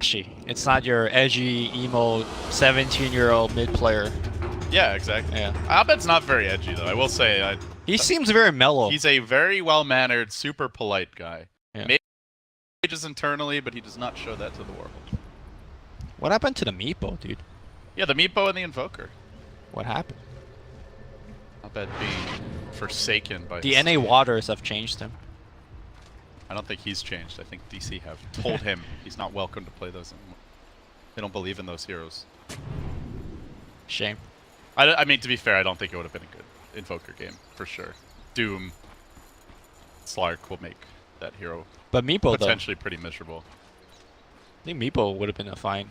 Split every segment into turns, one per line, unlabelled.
It's not your edgy, emo, 17-year-old mid player.
Yeah, exactly.
Yeah.
Abed's not very edgy, though. I will say.
He seems very mellow.
He's a very well-mannered, super polite guy.
Yeah.
Mages internally, but he does not show that to the world.
What happened to the Meepo, dude?
Yeah, the Meepo and the Invoker.
What happened?
Abed being forsaken by
the NA Waters have changed him.
I don't think he's changed. I think DC have told him he's not welcome to play those anymore. They don't believe in those heroes.
Shame.
I mean, to be fair, I don't think it would have been a good Invoker game, for sure. Doom, Slark will make that hero
but Meepo,
potentially pretty miserable.
I think Meepo would have been a fine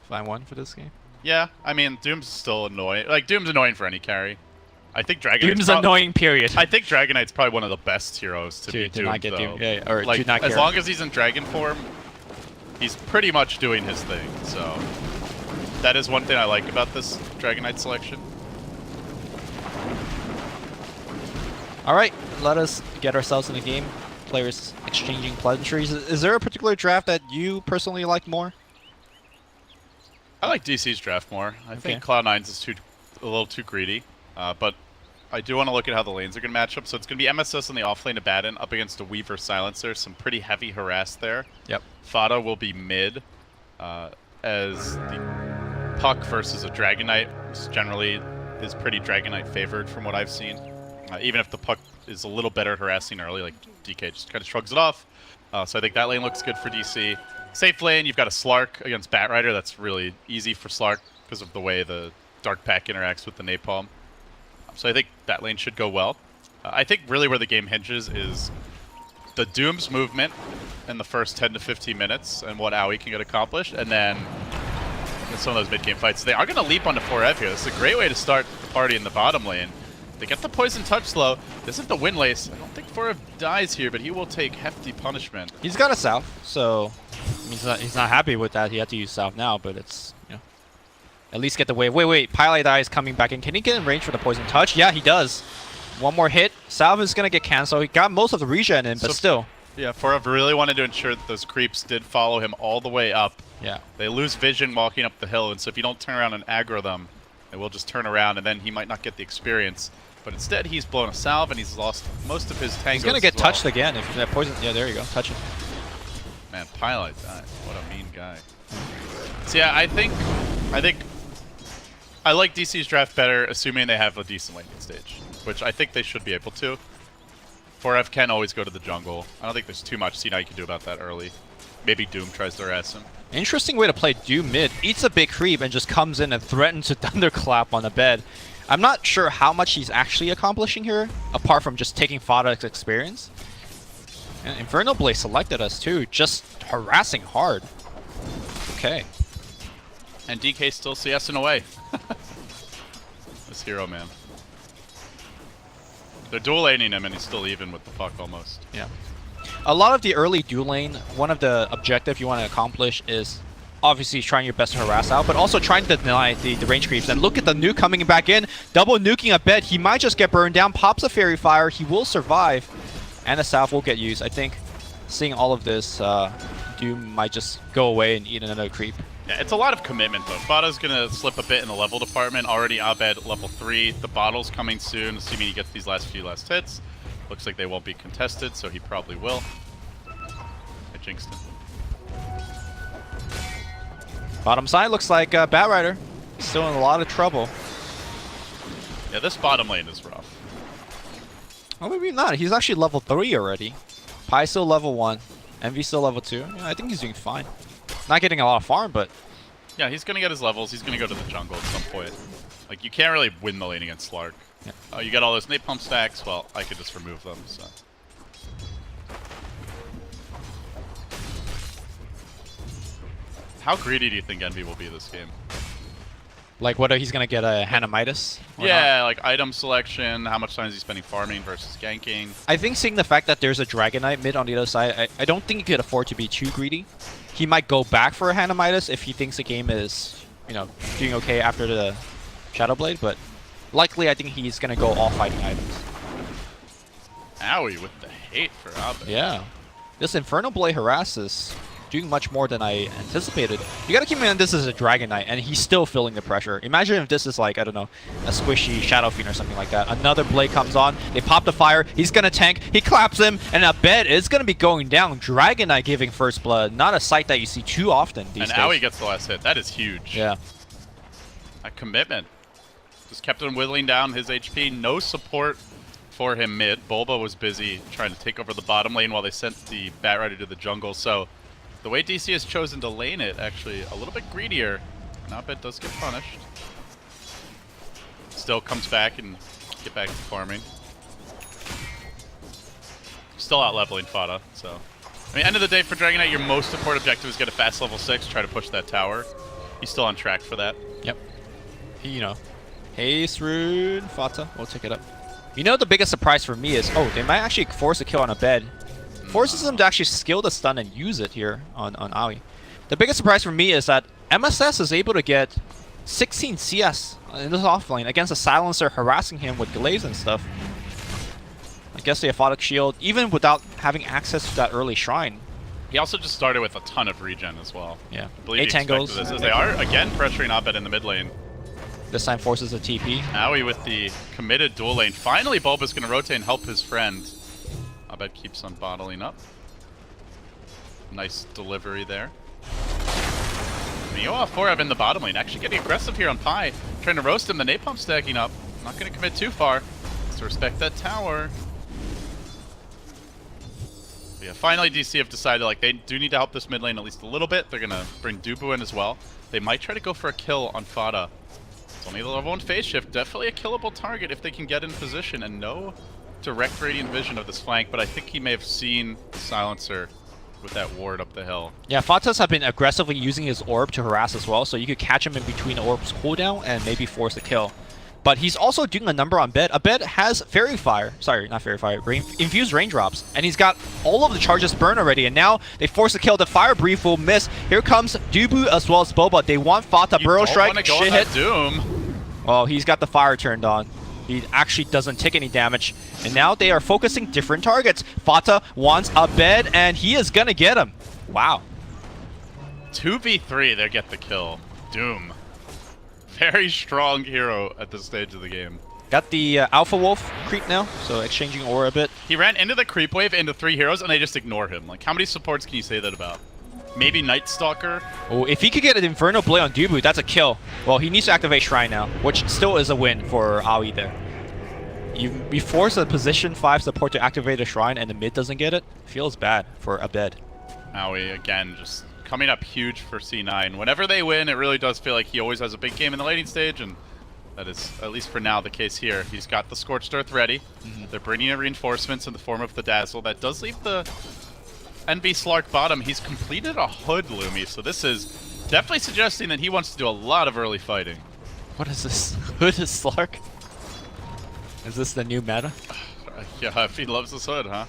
one for this game.
Yeah, I mean, Doom's still annoying. Like, Doom's annoying for any carry. I think Dragon
Doom's annoying, period.
I think Dragon Knight's probably one of the best heroes to be doomed,
not get
though.
doomed. Yeah, or
like,
to not
as long as he's in Dragon form, he's pretty much doing his thing, so... That is one thing I like about this Dragon Knight selection.
Alright, let us get ourselves in the game. Players exchanging pleasantries. Is there a particular draft that you personally like more?
I like DC's draft more. I think Cloud9's is a little too greedy, but I do want to look at how the lanes are going to match up. So it's going to be MSS on the off lane to Baden up against a Weaver Silencer. Some pretty heavy harass there.
Yep.
Fada will be mid as the Puck versus a Dragon Knight generally is pretty Dragon Knight favored from what I've seen. Even if the Puck is a little better harassing early, like DK just kind of shrugs it off. So I think that lane looks good for DC. Safe lane, you've got a Slark against Batrider. That's really easy for Slark because of the way the Dark Pack interacts with the Napalm. So I think that lane should go well. I think really where the game hinges is the Doom's movement in the first 10 to 15 minutes and what Aoi can get accomplished, and then some of those mid-game fights. They are going to leap onto 4F here. This is a great way to start the party in the bottom lane. They get the Poison Touch slow. This is the Wind Lace. I don't think 4F dies here, but he will take hefty punishment.
He's got a Salve, so he's not happy with that. He had to use Salve now, but it's, you know, at least get the wave. Wait, Pilot Eye is coming back in. Can he get in range for the Poison Touch? Yeah, he does. One more hit. Salve is going to get canceled. He got most of the regen in, but still.
Yeah, 4F really wanted to ensure that those creeps did follow him all the way up.
Yeah.
They lose vision walking up the hill, and so if you don't turn around and aggro them, they will just turn around, and then he might not get the experience. But instead, he's blown a salve, and he's lost most of his tangos. He's
going to get touched again if that poison. Yeah, there you go. Touch him.
Man, Pilot died. What a mean guy. So yeah, I think I like DC's draft better, assuming they have a decent laning stage, which I think they should be able to. 4F can always go to the jungle. I don't think there's too much C9 you can do about that early. Maybe Doom tries to harass him.
Interesting way to play Doom mid. Eats a big creep and just comes in and threatens to thunderclap on the bed. I'm not sure how much he's actually accomplishing here, apart from just taking Fada's experience. And Infernal Blade selected us too, just harassing hard. Okay.
And DK still CSing away. This hero, man. They're dual laning him and he's still even with the Puck almost.
Yeah. A lot of the early dual lane, one of the objectives you want to accomplish is obviously trying your best to harass out, but also trying to deny the range creeps. And look at the nuke coming back in. Double nuking a bed. He might just get burned down. Pops a Fairy Fire. He will survive. And the Salve will get used. I think seeing all of this, Doom might just go away and eat another creep.
Yeah, it's a lot of commitment, though. Fada's going to slip a bit in the level department. Already Abed level 3. The bottle's coming soon, assuming he gets these last hits. Looks like they won't be contested, so he probably will. I jinxed him.
Bottom side looks like Batrider still in a lot of trouble.
Yeah, this bottom lane is rough.
Well, maybe not. He's actually level 3 already. Pi still level 1. Envy still level 2. Yeah, I think he's doing fine. Not getting a lot of farm, but...
Yeah, he's going to get his levels. He's going to go to the jungle at some point. Like, you can't really win the lane against Slark.
Yeah.
You got all those napalm stacks. Well, I could just remove them, so... How greedy do you think Envy will be this game?
Like whether he's going to get a Hanamitis?
Yeah, like item selection, how much time is he spending farming versus ganking.
I think seeing the fact that there's a Dragon Knight mid on the other side, I don't think he could afford to be too greedy. He might go back for a Hanamitis if he thinks the game is, you know, doing okay after the Shadow Blade, but likely I think he's going to go all fighting items.
Owie with the hate for Abed.
Yeah. This Infernal Blade harasses doing much more than I anticipated. You gotta keep in mind this is a Dragon Knight, and he's still feeling the pressure. Imagine if this is like, I don't know, a squishy Shadow Fiend or something like that. Another blade comes on, they pop the fire, he's gonna tank, he claps him, and a bed is gonna be going down. Dragon Knight giving first blood, not a sight that you see too often these days.
And Aoi gets the last hit. That is huge.
Yeah.
A commitment. Just kept him whittling down his HP. No support for him mid. Bulba was busy trying to take over the bottom lane while they sent the Batrider to the jungle. So the way DC has chosen to lane it, actually a little bit greedier. Abed does get punished. Still comes back and get back to farming. Still out leveling Fada, so. I mean, end of the day for Dragon Knight, your most important objective is get a fast level 6, try to push that tower. He's still on track for that.
Yep. You know, haste rune, Fata, we'll take it up. You know, the biggest surprise for me is, oh, they might actually force a kill on a bed. Forces them to actually skill the stun and use it here on Aoi. The biggest surprise for me is that MSS is able to get 16 CS in this offlane against a silencer harassing him with glaives and stuff. I guess the Aphotic Shield, even without having access to that early shrine.
He also just started with a ton of regen as well.
Yeah.
I believe he expected this, as they are, again, pressuring Abed in the mid lane.
This time forces a TP.
Aoi with the committed dual lane. Finally, Bulba's going to rotate and help his friend. Abed keeps on bottling up. Nice delivery there. Mioa 4 in the bottom lane, actually getting aggressive here on Pi. Trying to roast him, the napalm stacking up. Not going to commit too far. Has to respect that tower. But yeah, finally DC have decided like they do need to help this mid lane at least a little bit. They're going to bring Dubu in as well. They might try to go for a kill on Fada. It's only the level 1 phase shift. Definitely a killable target if they can get in position, and no direct radiant vision of this flank, but I think he may have seen the silencer with that ward up the hill. Yeah,
Fatas have been aggressively using his orb to harass as well, so you could catch him in between the orb's cooldown and maybe force a kill. But he's also doing a number on Bed. Abed has Fairy Fire. Sorry, not Fairy Fire. Infused Raindrops. And he's got all of the charges burned already. And now they force the kill. The Fire Breathe will miss. Here comes Dubu as well as Boba. They want Fata. Burrow Strike. Shit hit.
Doom.
Oh, he's got the fire turned on. He actually doesn't take any damage. And now they are focusing different targets. Fata wants Abed, and he is going to get him. Wow.
2v3, they get the kill. Doom. Very strong hero at this stage of the game.
Got the Alpha Wolf creep now, so exchanging aura a bit.
He ran into the creep wave into 3 heroes, and they just ignore him. Like, how many supports can you say that about? Maybe Night Stalker?
Oh, if he could get an Inferno Blade on Dubu, that's a kill. Well, he needs to activate Shrine now, which still is a win for Aoi there. You force a position 5 support to activate a Shrine and the mid doesn't get it, feels bad for Abed.
Aoi, again, just coming up huge for C9. Whenever they win, it really does feel like he always has a big game in the laning stage, and that is, at least for now, the case here. He's got the Scorched Earth ready. They're bringing in reinforcements in the form of the Dazzle. That does leave the NV Slark bottom. He's completed a Hood Lumi, so this is definitely suggesting that he wants to do a lot of early fighting.
What is this? Hood is Slark? Is this the new meta?
Yeah, if he loves this Hood, huh?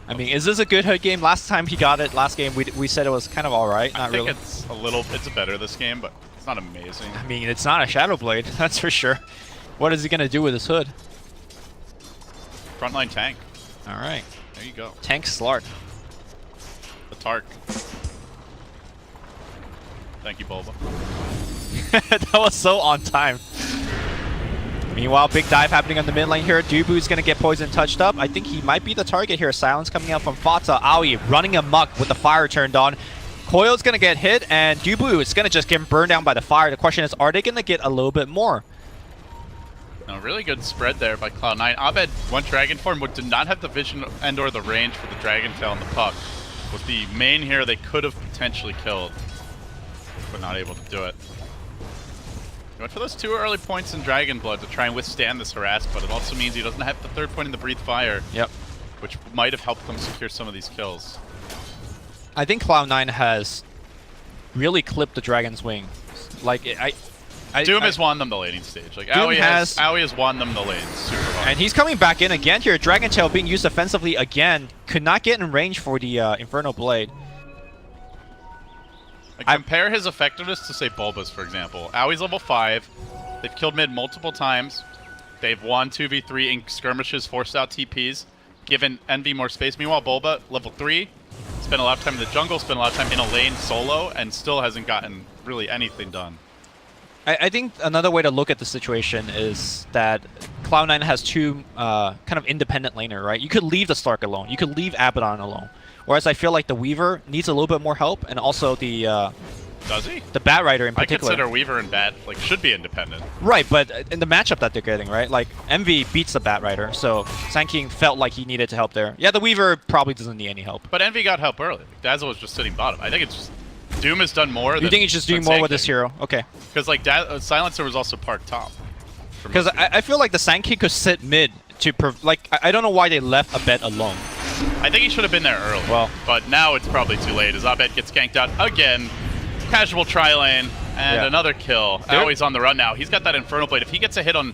I mean, is this a good Hood game? Last time he got it, last game, we said it was kind of alright.
I think it's a little, it's better this game, but it's not amazing.
I mean, it's not a Shadow Blade, that's for sure. What is he going to do with his Hood?
Frontline tank.
Alright.
There you go.
Tank Slark.
The Tark. Thank you, Bulba.
That was so on time. Meanwhile, big dive happening on the mid lane here. Dubu's going to get poison touched up. I think he might be the target here. Silence coming out from Fata. Aoi running amok with the fire turned on. Coil's going to get hit, and Dubu is going to just get burned down by the fire. The question is, are they going to get a little bit more?
No, really good spread there by Cloud9. Abed, one Dragon form, but did not have the vision and or the range for the Dragon Tail and the Puck. With the main hero they could have potentially killed, but not able to do it. He went for those 2 early points in Dragon Blood to try and withstand this harass, but it also means he doesn't have the 3rd point in the Breathe Fire.
Yep.
Which might have helped them secure some of these kills.
I think Cloud9 has really clipped the Dragon's Wing. Like,
Doom has won them the laning stage. Like, Aoi has won them the lane super hard.
And he's coming back in again here. Dragon Tail being used offensively again. Could not get in range for the Inferno Blade.
I compare his effectiveness to, say, Bulba's, for example. Aoi's level 5. They've killed mid multiple times. They've won 2v3 in skirmishes, forced out TPs, given Envy more space. Meanwhile, Bulba, level 3, is spent a lot of time in the jungle, spent a lot of time in a lane solo, and still hasn't gotten really anything done.
I think another way to look at the situation is that Cloud9 has two kind of independent laner, right? You could leave the Stark alone. You could leave Abaddon alone. Whereas I feel like the Weaver needs a little bit more help, and also the
does he?
The Bat Rider in particular.
I consider Weaver and Bat like should be independent.
Right, but in the matchup that they're getting, right? Like Envy beats the Bat Rider, so Sanking felt like he needed to help there. Yeah, the Weaver probably doesn't need any help.
But Envy got help early. Dazzle was just sitting bottom. I think it's just Doom has done more.
You think he's just doing more with this hero? Okay.
Because like Silencer was also parked top.
Because I feel like the Sanking could sit mid to like I don't know why they left Abed alone.
I think he should have been there early.
Well,
but now it's probably too late as Abed gets ganked out again. Casual tri-lane and another kill. Oh, he's on the run now. He's got that Infernal Blade. If he gets a hit on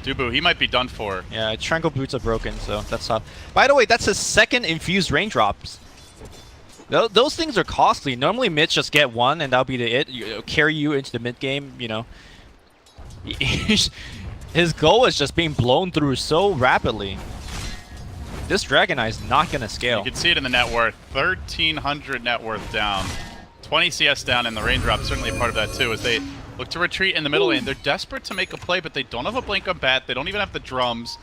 Dubu, he might be done for.
Yeah, Tranquil Boots are broken, so that's tough. By the way, that's his second infused raindrops. Those things are costly. Normally mids just get one and that'll be it. Carry you into the mid game, you know. His goal is just being blown through so rapidly. This Dragon Eye is not going to scale.
You can see it in the net worth. 1,300 net worth down. 20 CS down, and the raindrop certainly a part of that too, as they look to retreat in the middle lane. They're desperate to make a play, but they don't have a blink on Bat. They don't even have the drums.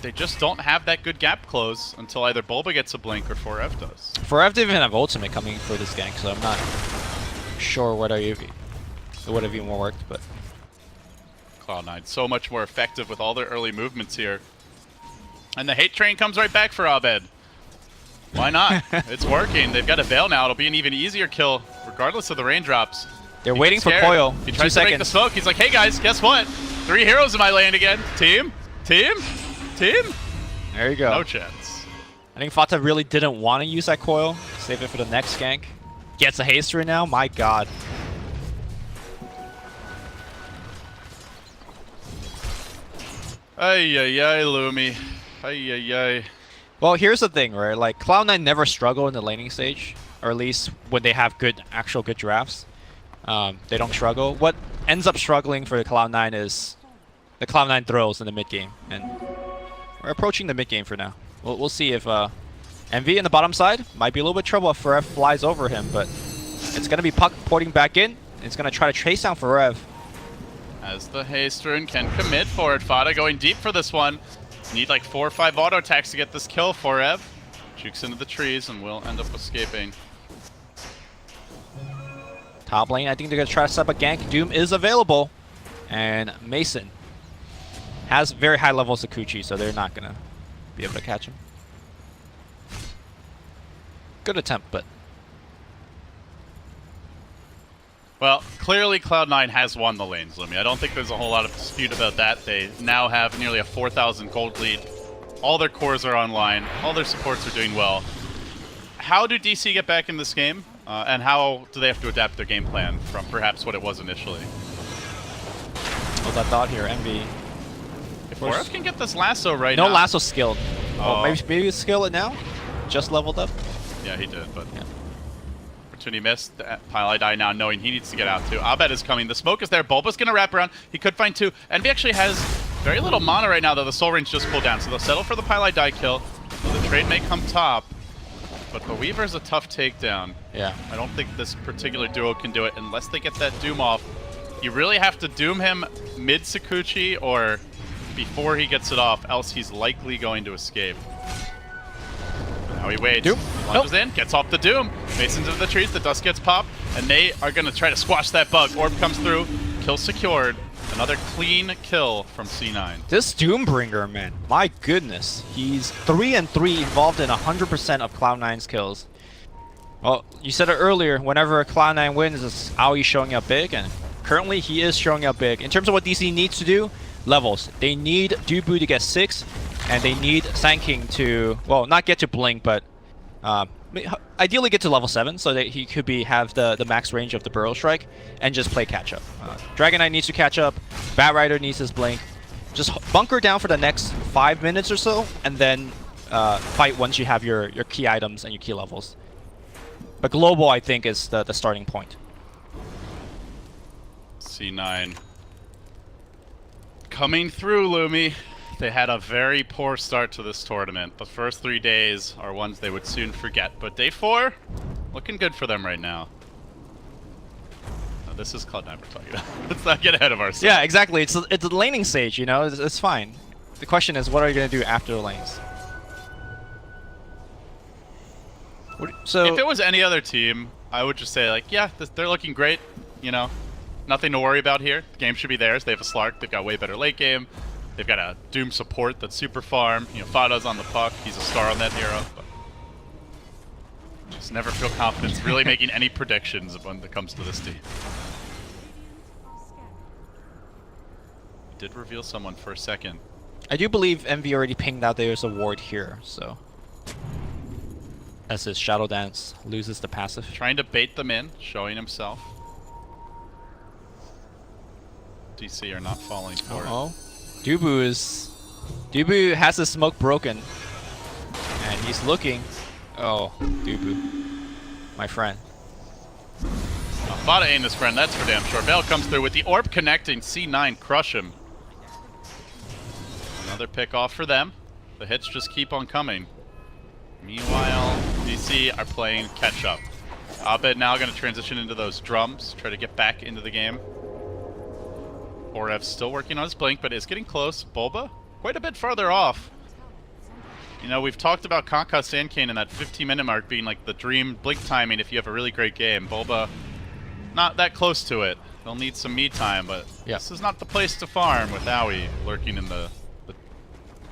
They just don't have that good gap close until either Bulba gets a blink or 4F does.
4F didn't even have ultimate coming for this gank, so I'm not sure what it would have even worked, but...
Cloud9 so much more effective with all their early movements here. And the hate train comes right back for Abed. Why not? It's working. They've got a Veil now. It'll be an even easier kill, regardless of the raindrops.
They're waiting for Coil.
He tries to make the smoke. He's like, hey guys, guess what? 3 heroes in my lane again. Team? Team? Team?
There you go.
No chance.
I think Fata really didn't want to use that Coil. Save it for the next gank. Gets a haster now? My god.
Ay, ay, ay, Lumi. Ay, ay, ay.
Well, here's the thing, right? Like, Cloud9 never struggle in the laning stage, or at least when they have actual good drafts. They don't struggle. What ends up struggling for the Cloud9 is the Cloud9 throws in the mid game, and we're approaching the mid game for now. We'll see if Envy in the bottom side might be a little bit trouble if Forev flies over him, but it's gonna be Puck porting back in. It's gonna try to chase down Forev.
As the Haystern can commit for it, Fata going deep for this one. Need like 4 or 5 auto attacks to get this kill for Ev. Jukes into the trees and will end up escaping.
Top lane, I think they're going to try to set up a gank. Doom is available. And Mason has very high levels of Kuchi, so they're not going to be able to catch him. Good attempt, but...
Well, clearly Cloud9 has won the lanes, Lumi. I don't think there's a whole lot of dispute about that. They now have nearly a 4,000 gold lead. All their cores are online. All their supports are doing well. How do DC get back in this game? And how do they have to adapt their game plan from perhaps what it was initially?
What's that thought here? Envy.
If Forrest can get this lasso right
now.
No
lasso skilled. Oh, maybe skill it now? Just leveled up?
Yeah, he did, but... Yeah. Opportunity missed. Pile die now knowing he needs to get out too. Abed is coming. The smoke is there. Bulba's going to wrap around. He could find 2. Envy actually has very little mana right now, though. The soul range just pulled down, so they'll settle for the Pile die kill. So the trade may come top, but the Weaver's a tough takedown.
Yeah.
I don't think this particular duo can do it unless they get that Doom off. You really have to Doom him mid-Sakuchi or before he gets it off, else he's likely going to escape. Now he waits.
Doom.
Lunges in, gets off the Doom. Mason's into the trees, the dust gets popped, and they are going to try to squash that bug. Orb comes through, kill secured. Another clean kill from C9.
This Doombringer, man, my goodness. He's 3-3 involved in 100% of Cloud9's kills. Well, you said it earlier, whenever Cloud9 wins, it's Aoi showing up big, and currently he is showing up big. In terms of what DC needs to do, levels. They need Dubu to get 6, and they need Sanking to, well, not get to Blink, but ideally get to level 7 so that he could have the max range of the Burrow Strike and just play catch up. Dragon Knight needs to catch up, Bat Rider needs his Blink. Just bunker down for the next 5 minutes or so, and then fight once you have your key items and your key levels. But global, I think, is the starting point.
C9 coming through, Lumi. They had a very poor start to this tournament. The first 3 days are ones they would soon forget. But day 4, looking good for them right now. No, this is Cloud9 we're talking about. Let's not get ahead of ourselves.
Yeah, exactly. It's a laning stage, you know. It's fine. The question is, what are you gonna do after the lanes? So
if it was any other team, I would just say like, yeah, they're looking great. You know, nothing to worry about here. The game should be theirs. They have a Slark. They've got way better late game. They've got a Doom support that's super farm. You know, Fada's on the puck. He's a star on that hero. But just never feel confident really making any predictions when it comes to this team. Did reveal someone for a second.
I do believe Envy already pinged out there's a ward here, so as his Shadow Dance loses the passive.
Trying to bait them in, showing himself. DC are not falling for it.
Dubu has his smoke broken, and he's looking. Oh, Dubu, my friend.
Fada ain't his friend, that's for damn sure. Veil comes through with the orb connecting. C9 crush him. Another pick off for them. The hits just keep on coming. Meanwhile, DC are playing catch up. Abed now going to transition into those drums, try to get back into the game. Orev's still working on his blink, but is getting close. Bulba, quite a bit farther off. You know, we've talked about Kanka Sandcane in that 15-minute mark being like the dream blink timing if you have a really great game. Bulba, not that close to it. They'll need some me time, but this is not the place to farm with Aoi lurking in the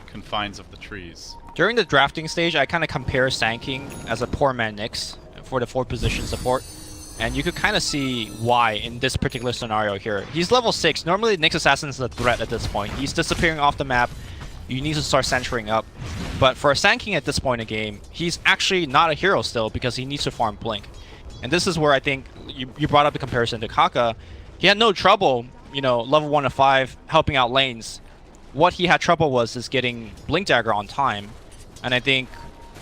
confines of the trees.
During the drafting stage, I kind of compare Sandking as a poor man Nyx for the 4th position support. And you could kind of see why in this particular scenario here. He's level 6. Normally, Nyx Assassin is a threat at this point. He's disappearing off the map. You need to start centering up. But for Sandking at this point in the game, he's actually not a hero still because he needs to farm Blink. And this is where I think you brought up the comparison to Kaka. He had no trouble, you know, level 1 to 5, helping out lanes. What he had trouble was is getting Blink Dagger on time. And I think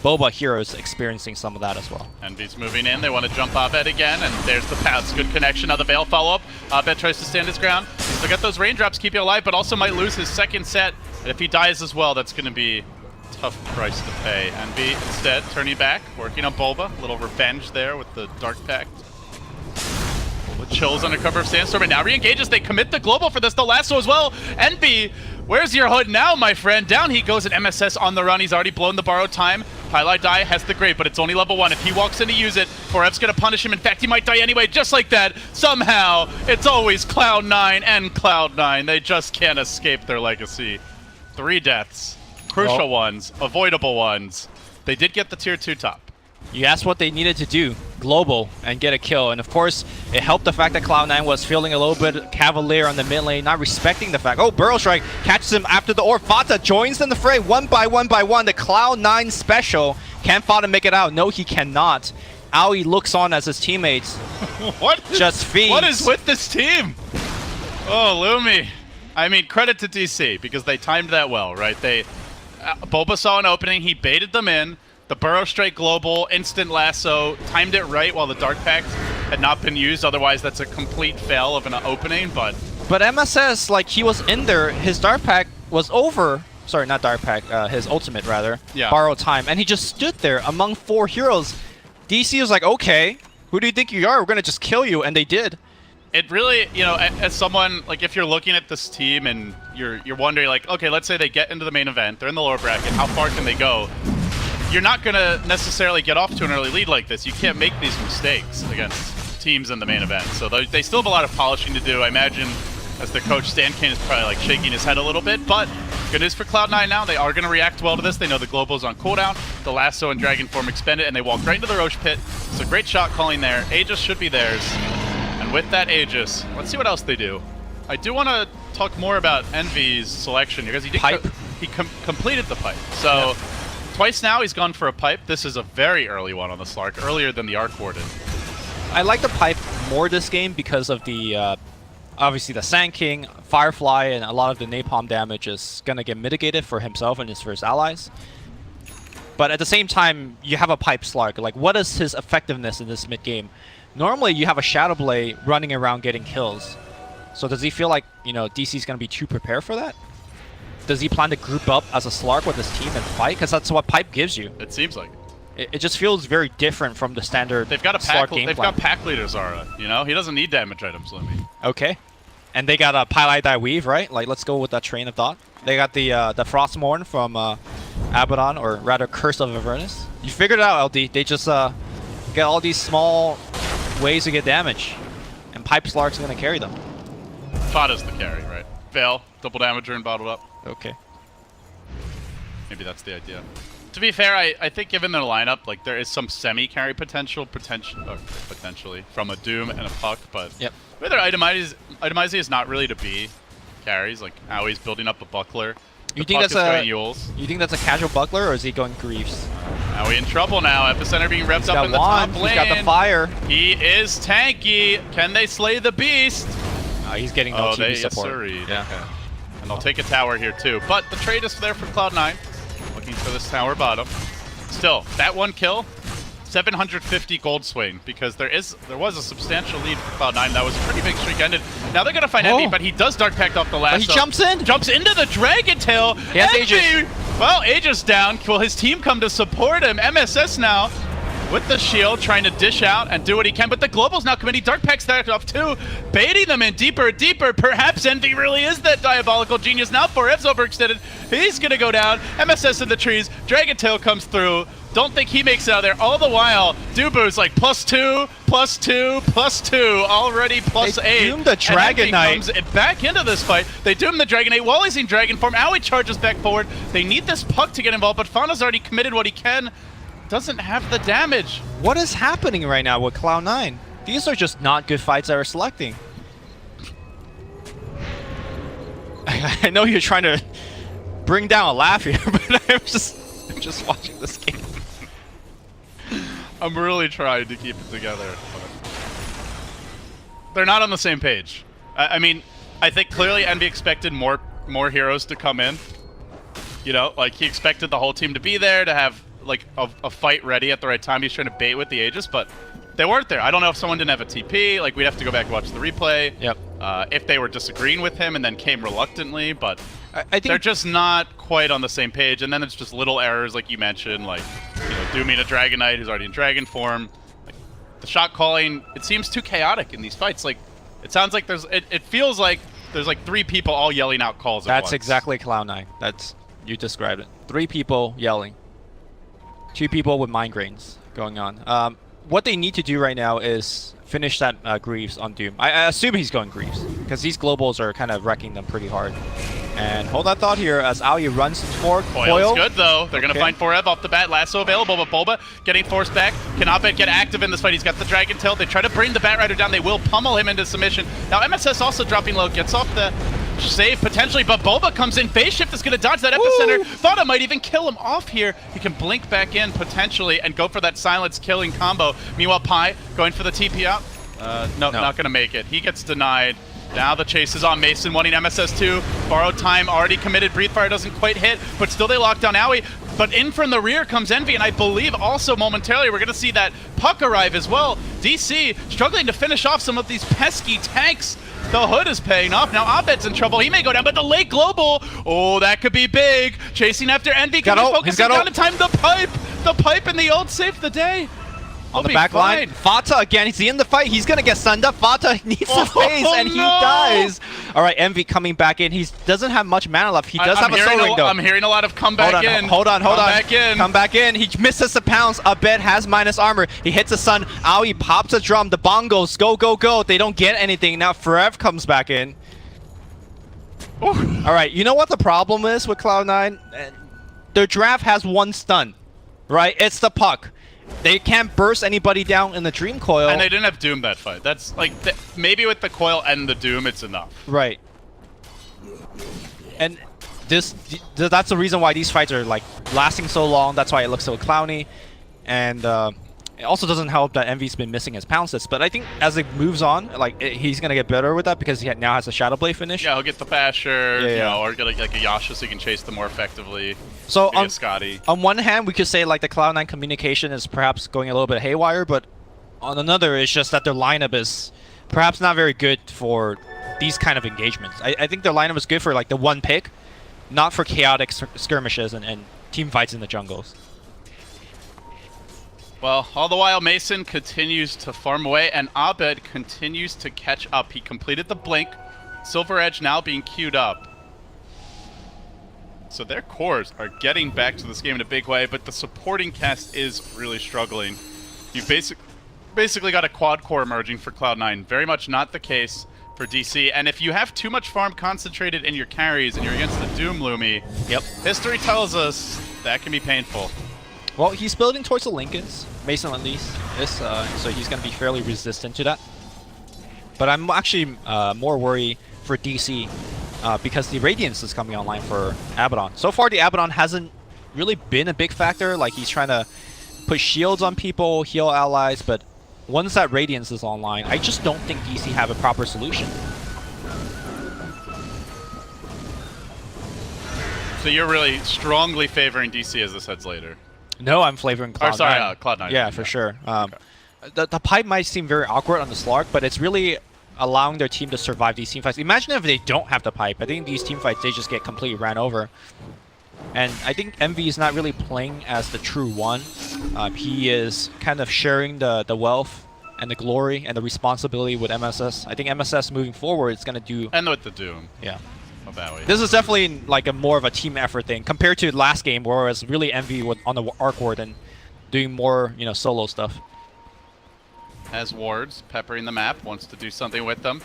Boba here is experiencing some of that as well.
Envy's moving in. They want to jump Abed again, and there's the paths. Good connection. Now the Veil follow-up. Abed tries to stand his ground. Still got those raindrops keep you alive, but also might lose his second set. And if he dies as well, that's going to be a tough price to pay. Envy instead turning back, working on Bulba. A little revenge there with the Dark Pact. Bulba chills under cover of Sandstorm, and now re-engages. They commit the global for this. The lasso as well. Envy, where's your hood now, my friend? Down he goes, and MSS on the run. He's already blown the borrowed time. Highlight Die has the grade, but it's only level 1. If he walks in to use it, Forev's going to punish him. In fact, he might die anyway, just like that. Somehow, it's always Cloud9 and Cloud9. They just can't escape their legacy. 3 deaths. Crucial ones. Avoidable ones. They did get the tier 2 top.
You asked what they needed to do, global, and get a kill. And of course, it helped the fact that Cloud9 was feeling a little bit cavalier on the mid lane, not respecting the fact. Oh, Burrow Strike catches him after the orb. Fata joins in the fray, one by one. The Cloud9 special. Can Fata make it out? No, he cannot. Aoi looks on as his teammates just feeds.
What is with this team? Oh, Lumi. I mean, credit to DC, because they timed that well, right? Boba saw an opening, he baited them in. The Burrow Strike global, instant lasso, timed it right while the Dark Pact had not been used. Otherwise, that's a complete fail of an opening, but
MSS, like, he was in there. His Dark Pact was over. Sorry, not Dark Pact, his ultimate, rather. Yeah. Borrowed time. And he just stood there among 4 heroes. DC was like, okay, who do you think you are? We're going to just kill you. And they did.
It really, you know, as someone, like, if you're looking at this team and you're wondering, like, okay, let's say they get into the main event. They're in the lower bracket. How far can they go? You're not going to necessarily get off to an early lead like this. You can't make these mistakes against teams in the main event. So they still have a lot of polishing to do. I imagine, as the coach, Stan Kane is probably like shaking his head a little bit. But good news for Cloud9 now. They are going to react well to this. They know the global's on cooldown. The lasso and dragon form expended, and they walk right into the Roche pit. So great shot calling there. Aegis should be theirs. And with that Aegis, let's see what else they do. I do want to talk more about Envy's selection because he did completed the pipe. So. Yep. Twice now he's gone for a pipe. This is a very early one on the Slark, earlier than the Arc Warden.
I like the pipe more this game because of the, obviously the Sand King, Firefly, and a lot of the napalm damage is going to get mitigated for himself and his first allies. But at the same time, you have a pipe Slark. Like, what is his effectiveness in this mid-game? Normally, you have a Shadow Blade running around getting kills. So does he feel like, you know, DC's going to be too prepared for that? does he plan to group up as a Slark with his team and fight? Because that's what Pipe gives you.
It seems like
It just feels very different from the standard
they've got a
Slark
pack.
game
They've
plan.
got pack leader Zara. You know, he doesn't need damage items, Lemmy.
Okay. And they got a Pylite Die Weave, right? Like, let's go with that train of thought. They got the Frostmourne from Abaddon, or rather Curse of Avernus. You figured it out, LD. They just get all these small ways to get damage. And Pipe Slark's going to carry them.
Fada's the carry, right? Veil, double damager and bottled up.
Okay.
Maybe that's the idea. To be fair, I think given their lineup, like there is some semi-carry potentially from a Doom and a Puck, but
Yep.
whether Itemizing is not really to be carries. Like Aui's building up a buckler.
You
The
think
Puck
that's
is going Yules.
You think that's a casual buckler, or is he going Greaves?
Aui in trouble now. Epicenter being revved
He's
up
got
in the
one.
top lane.
He's got the fire.
He is tanky. Can they slay the beast?
He's getting no TV support.
Yes, sirree.
Yeah.
Okay. And they'll take a tower here too. But the trade is there for Cloud9. Looking for this tower bottom. Still, that one kill, 750 gold swing, because there was a substantial lead for Cloud9. That was a pretty big streak ended. Now they're gonna find Envy, but he does Dark Pact off the last.
He jumps in.
Jumps into the Dragon Tail.
He has
Envy,
Aegis.
well, Aegis down. Will his team come to support him? MSS now with the shield, trying to dish out and do what he can, but the Global's now committing Dark Pact's that up too, baiting them in deeper and deeper. Perhaps Envy really is that diabolical genius. Now 4F's overextended. He's gonna go down. MSS in the trees. Dragon Tail comes through. Don't think he makes it out of there. All the while, Dubu's like +2, +2, +2, already +8.
They doomed the Dragon Knight.
Comes back into this fight. They doom the Dragon Knight while he's in Dragon form. Aoi charges back forward. They need this Puck to get involved, but Fauna's already committed what he can. Doesn't have the damage.
What is happening right now with Cloud9? These are just not good fights that are selecting. I know you're trying to bring down a laugh here, but I'm just watching this game.
I'm really trying to keep it together. But they're not on the same page. I mean, I think clearly Envy expected more heroes to come in. You know, like he expected the whole team to be there, to have like a fight ready at the right time. He's trying to bait with the Aegis, but they weren't there. I don't know if someone didn't have a TP. Like, we'd have to go back and watch the replay.
Yep.
If they were disagreeing with him and then came reluctantly, but
I think
they're just not quite on the same page. And then it's just little errors, like you mentioned, like dooming a Dragon Knight who's already in Dragon form. Like, the shot calling, it seems too chaotic in these fights. Like, it sounds like it feels like there's like 3 people all yelling out calls at once.
That's exactly Cloud9. You described it. 3 people yelling. 2 people with migraines going on. What they need to do right now is finish that Greaves on Doom. I assume he's going Greaves, because these globals are kind of wrecking them pretty hard. And hold that thought here as Aoi runs toward
Coil's good, though. They're going to
Okay.
find 4Ev off the bat. Lasso available, but Bulba getting forced back. Can Abed get active in this fight? He's got the Dragon Tail. They try to bring the Bat Rider down. They will pummel him into submission. Now MSS also dropping low. Gets off the save potentially, but Bulba comes in. Phase Shift is going to dodge that epicenter. Thought I might even kill him off here. He can blink back in potentially and go for that silence killing combo. Meanwhile, Pi going for the TP out. No, not going to make it. He gets denied. Now the chase is on Mason, wanting MSS2. Borrowed time, already committed. Breathe Fire doesn't quite hit, but still they lock down Aoi. But in from the rear comes Envy, and I believe also momentarily we're going to see that Puck arrive as well. DC struggling to finish off some of these pesky tanks. The hood is paying off. Now Abed's in trouble. He may go down, but the late global. Oh, that could be big. Chasing after Envy. Can he focus down in time? The pipe and the ult saved the day.
on the back line. Fata again, he's in the fight. He's going to get sunned up. Fata needs to phase, and he dies. All right, Envy coming back in. He doesn't have much mana left. He does have a soul ring, though.
I'm hearing a lot of come back in.
Hold on.
Come back in.
Come back in. He misses a pounce. Abed has minus armor. He hits the sun. Aoi pops a drum. The bongos go, go, go. They don't get anything. Now Forev comes back in. All right, you know what the problem is with Cloud9? Their draft has one stun, right? It's the Puck. They can't burst anybody down in the Dream Coil.
And they didn't have Doom that fight. That's like, maybe with the Coil and the Doom, it's enough.
Right. And that's the reason why these fights are like lasting so long. That's why it looks so clowny. And it also doesn't help that Envy's been missing his pounces. But I think as it moves on, like he's gonna get better with that because he now has a Shadow Blade finish.
Yeah, he'll get the Basher, you know, or get like a Yasha so he can chase them more effectively.
So
on
one hand, we could say like the Cloud9 communication is perhaps going a little bit haywire, but on another, it's just that their lineup is perhaps not very good for these kind of engagements. I think their lineup is good for like the one pick, not for chaotic skirmishes and team fights in the jungles.
Well, all the while, Mason continues to farm away, and Abed continues to catch up. He completed the blink. Silver Edge now being queued up. So their cores are getting back to this game in a big way, but the supporting cast is really struggling. You've basically got a quad core emerging for Cloud9. Very much not the case for DC. And if you have too much farm concentrated in your carries and you're against the Doom Lumi,
Yep.
history tells us that can be painful.
Well, he's building towards the Lincolns, Mason at least, so he's going to be fairly resistant to that. But I'm actually more worried for DC because the Radiance is coming online for Abaddon. So far, the Abaddon hasn't really been a big factor. Like, he's trying to put shields on people, heal allies, but once that Radiance is online, I just don't think DC have a proper solution.
So you're really strongly favoring DC as this heads later.
No, I'm flavoring Cloud9.
Or sorry, Cloud9.
Yeah, for sure.
Okay.
The pipe might seem very awkward on the Slark, but it's really allowing their team to survive these team fights. Imagine if they don't have the pipe. I think these team fights, they just get completely ran over. And I think Envy is not really playing as the true one. He is kind of sharing the wealth and the glory and the responsibility with MSS. I think MSS moving forward is going to do...
And with the Doom.
Yeah.
Of Owie.
This is definitely like a more of a team effort thing compared to last game where it was really Envy on the arc ward and doing more, you know, solo stuff.
Has wards, peppering the map, wants to do something with them.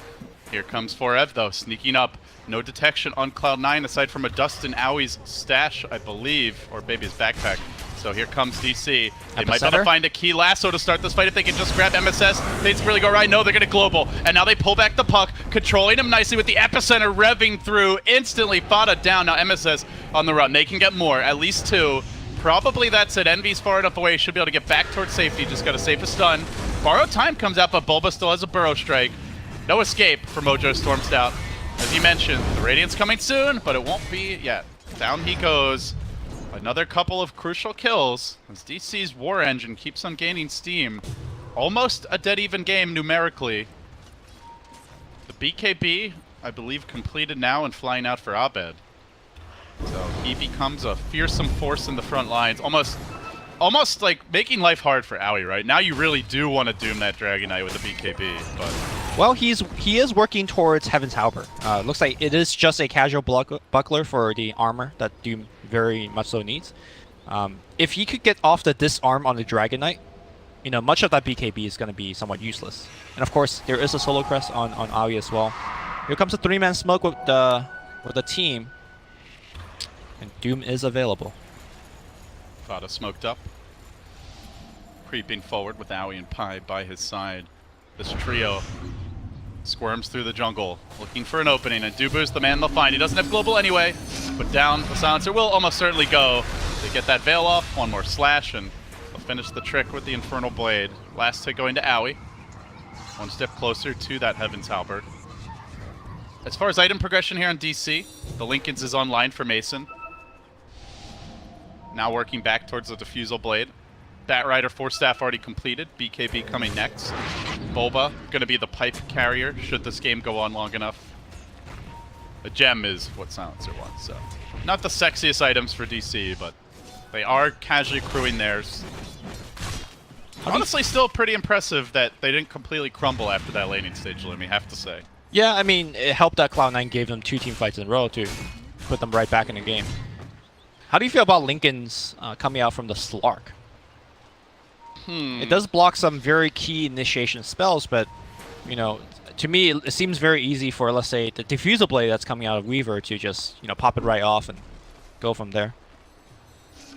Here comes Forev though, sneaking up. No detection on Cloud9 aside from a dust in Owie's stash, I believe, or maybe his backpack. So here comes DC. They might be able to find a key lasso to start this fight if they can just grab MSS. They really go right. No, they're going to global. And now they pull back the puck, controlling him nicely with the epicenter revving through. Instantly Fada down. Now MSS on the run. They can get more, at least 2. Probably that's it. Envy's far enough away. Should be able to get back towards safety. Just got to save a stun. Borrowed time comes out, but Bulba still has a burrow strike. No escape for Mojo Stormstout. As he mentioned, the Radiant's coming soon, but it won't be yet. Down he goes. Another couple of crucial kills as DC's War Engine keeps on gaining steam. Almost a dead even game numerically. The BKB, I believe, completed now and flying out for Abed. So he becomes a fearsome force in the front lines. Almost like making life hard for Owie, right? Now you really do want to doom that Dragon Knight with the BKB, but...
Well, he is working towards Heaven's Halberd. Looks like it is just a casual buckler for the armor that Doom very much so needs. If he could get off the disarm on the Dragon Knight, you know, much of that BKB is going to be somewhat useless. And of course, there is a solo crest on Aoi as well. Here comes a 3-man smoke with the team, and Doom is available.
Fada smoked up, creeping forward with Owie and Pi by his side. This trio squirms through the jungle, looking for an opening, and Dubu's the man they'll find. He doesn't have global anyway, but down the silencer will almost certainly go. They get that veil off, one more slash, and they'll finish the trick with the Infernal Blade. Last hit going to Owie. One step closer to that Heaven's Halberd. As far as item progression here on DC, the Lincolns is online for Mason. Now working back towards the Diffusal Blade. Bat Rider 4-staff already completed. BKB coming next. Bulba going to be the pipe carrier should this game go on long enough. The gem is what Silencer wants, so not the sexiest items for DC, but they are casually crewing theirs. Honestly, still pretty impressive that they didn't completely crumble after that laning stage, Lumi, have to say.
Yeah, I mean, it helped that Cloud9 gave them 2 team fights in a row to put them right back in the game. How do you feel about Lincoln's coming out from the Slark? It does block some very key initiation spells, but, you know, to me, it seems very easy for, let's say, the Diffusal Blade that's coming out of Weaver to just, you know, pop it right off and go from there.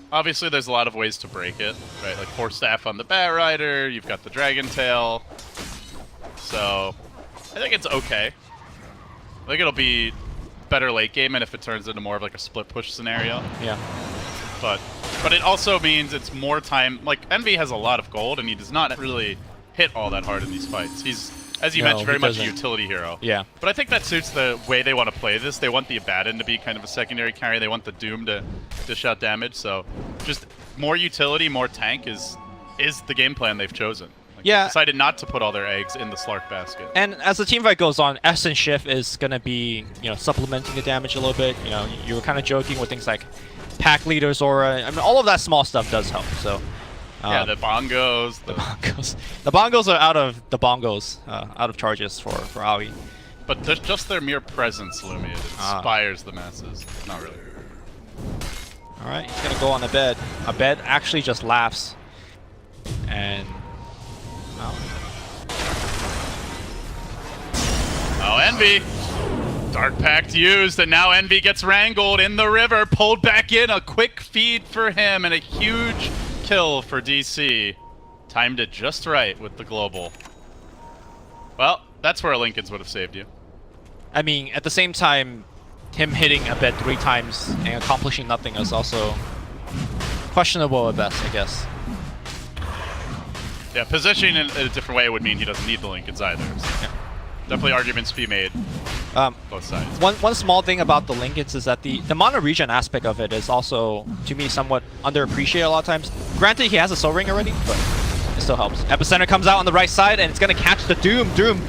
Obviously, there's a lot of ways to break it, right? Like 4-staff on the Bat Rider, you've got the Dragon Tail. So, I think it's okay. I think it'll be better late game, and if it turns into more of like a split push scenario.
Yeah.
But it also means it's more time. Like, Envy has a lot of gold, and he does not really hit all that hard in these fights. He's, as you mentioned, very much a utility hero.
Yeah.
But I think that suits the way they want to play this. They want the Abaddon to be kind of a secondary carry. They want the Doom to dish out damage. So just more utility, more tank is the game plan they've chosen. Like,
Yeah.
Decided not to put all their eggs in the Slark basket.
And as the team fight goes on, Essence Shift is going to be, supplementing the damage a little bit. You were kind of joking with things like Pack Leader's Aura. I mean, all of that small stuff does help. So
yeah, the bongos.
The bongos. The bongos are out of the bongos, out of charges for Aoi.
But just their mere presence, Lumi, it inspires the masses. Not really.
All right, he's going to go on a bed. A bed actually just laughs. And...
Oh, Envy! Dark Pact used, and now Envy gets wrangled in the river, pulled back in. A quick feed for him, and a huge kill for DC. Timed it just right with the global. Well, that's where a Lincolns would have saved you.
I mean, at the same time, him hitting a bed 3 times and accomplishing nothing is also questionable at best, I guess.
Yeah, positioning in a different way would mean he doesn't need the Lincolns either. So
Yeah.
definitely arguments to be made. Both sides.
One small thing about the Lincolns is that the mono regen aspect of it is also, to me, somewhat underappreciated a lot of times. Granted, he has a Soul Ring already, but it still helps. Epicenter comes out on the right side, and it's going to catch the Doom. Doom